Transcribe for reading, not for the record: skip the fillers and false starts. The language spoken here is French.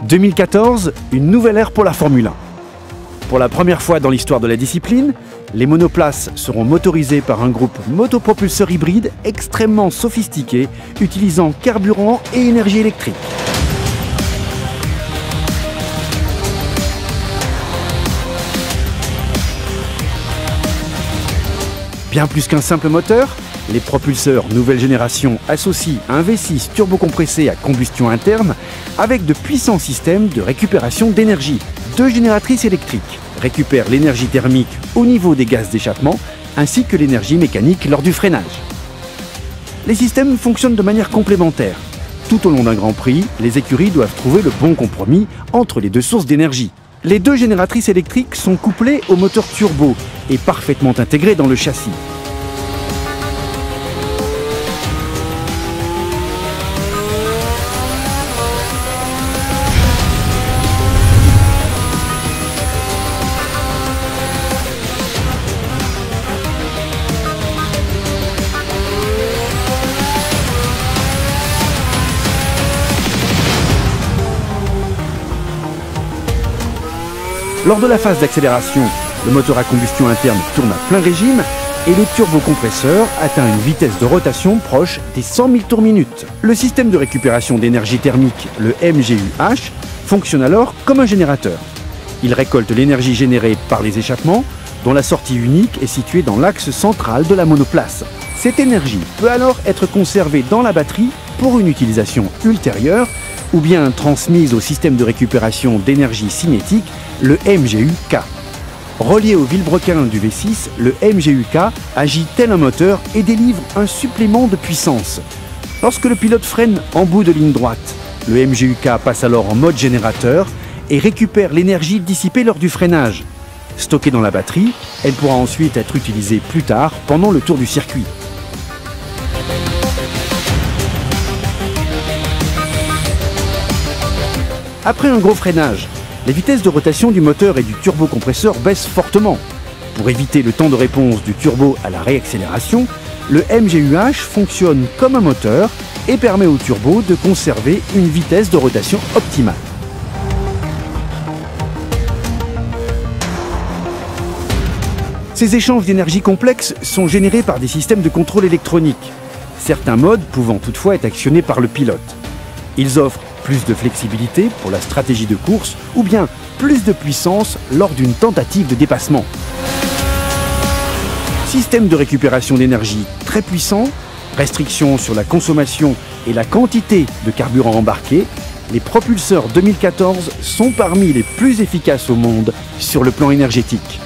2014, une nouvelle ère pour la Formule 1. Pour la première fois dans l'histoire de la discipline, les monoplaces seront motorisées par un groupe motopropulseur hybride extrêmement sophistiqué, utilisant carburant et énergie électrique. Bien plus qu'un simple moteur, les propulseurs nouvelle génération associent un V6 turbocompressé à combustion interne avec de puissants systèmes de récupération d'énergie. Deux génératrices électriques récupèrent l'énergie thermique au niveau des gaz d'échappement ainsi que l'énergie mécanique lors du freinage. Les systèmes fonctionnent de manière complémentaire. Tout au long d'un Grand Prix, les écuries doivent trouver le bon compromis entre les deux sources d'énergie. Les deux génératrices électriques sont couplées au moteur turbo et parfaitement intégrées dans le châssis. Lors de la phase d'accélération, le moteur à combustion interne tourne à plein régime et le turbocompresseur atteint une vitesse de rotation proche des 100 000 tours minute. Le système de récupération d'énergie thermique, le MGU-H, fonctionne alors comme un générateur. Il récolte l'énergie générée par les échappements, dont la sortie unique est située dans l'axe central de la monoplace. Cette énergie peut alors être conservée dans la batterie pour une utilisation ultérieure ou bien transmise au système de récupération d'énergie cinétique, le MGU-K. Relié au vilebrequin du V6, le MGU-K agit tel un moteur et délivre un supplément de puissance. Lorsque le pilote freine en bout de ligne droite, le MGU-K passe alors en mode générateur et récupère l'énergie dissipée lors du freinage. Stockée dans la batterie, elle pourra ensuite être utilisée plus tard pendant le tour du circuit. Après un gros freinage, les vitesses de rotation du moteur et du turbocompresseur baissent fortement. Pour éviter le temps de réponse du turbo à la réaccélération, le MGU-H fonctionne comme un moteur et permet au turbo de conserver une vitesse de rotation optimale. Ces échanges d'énergie complexes sont générés par des systèmes de contrôle électronique, certains modes pouvant toutefois être actionnés par le pilote. Ils offrent plus de flexibilité pour la stratégie de course ou bien plus de puissance lors d'une tentative de dépassement. Système de récupération d'énergie très puissant, restrictions sur la consommation et la quantité de carburant embarqué, les propulseurs 2014 sont parmi les plus efficaces au monde sur le plan énergétique.